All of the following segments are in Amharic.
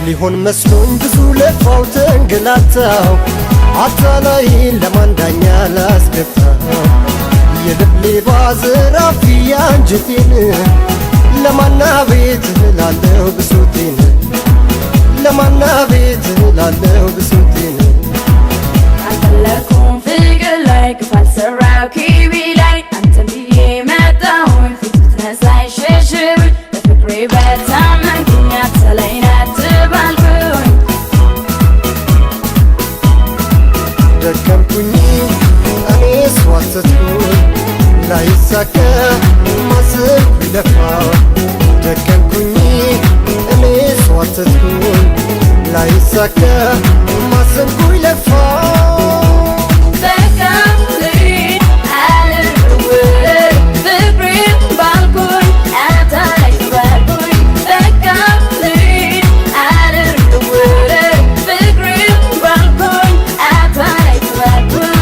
ሊሆን መስሎኝ ብዙ ለፋው ተንገላታው አታላይ ለማንዳኛ ላስገፋው የልብ ሌባ ዘራፊ አንጀቴን ለማና ቤት ላለው ብሶቴን ለማና ቤት ላለው ብሶቴን አልፈለኩም ፍቅር ላይ ክፋት ሰራው ኪቢ ላይ አንተን ብዬ መጣሁኝ ፊት ብትነሳኝ ሸሽብኝ በፍቅሬ በታመንኩኝ አታላይ ናት ባልኩኝ ደከምኩኝ እኔስ ዋሰትኩኝ ላይሳካ ማሰብ ቢለፋው ደከምኩኝ እኔስ ዋሰትኩኝ ላይሳካ ማሰብ ቢለፋው በቃ ልሂድ አልደውል ፍቅሬን ባልኩኝ አታላይ ባልኩኝ በቃ ልሂድ አልደውል ፍቅሬን ባልኩኝ አታላይ ባልኩኝ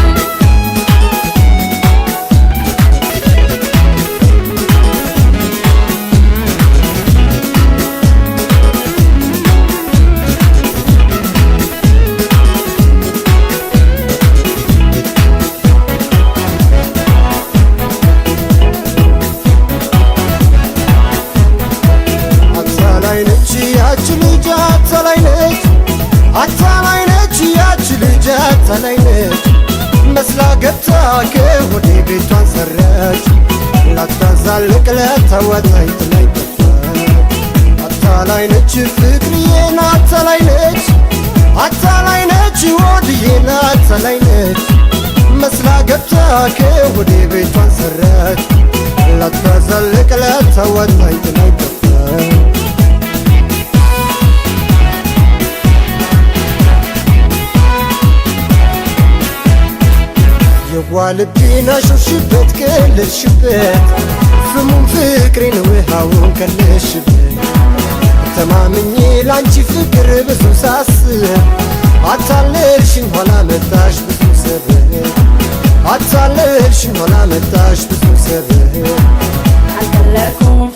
አታላይ ነች ያች ልጅ አታላይ ነች አታላይ ነች ያች ልጅ አታላይ ነች መስላ ገብታ ከሆዴ ቤቷን ሰራች ላታዛልቅ ለተወጣኝ ጥላኝ ጠፋች አታላይ ነች ፍቅርዬን አታላይ ነች አታላይ ነች ወድዬን አታላይ ነች መስላ ገብታ ከሆዴ ቤቷን ሰራች ላታዛልቅ ለተወጣኝ ጥላኝ ጠፋች የዋልቤን አሾፍሽበት ቀለድሽበት ፍሙን ፍቅሬን ውሃውን ከለሽበት ተማምኜ ላንቺ ፍቅር ብዙ ሳስብ አታለልሽኝ ኋላ መጣሽ ብዙ ሰበብ አታለልሽኝ ኋላ መጣሽ ብዙ ሰበብ አልፈለኩም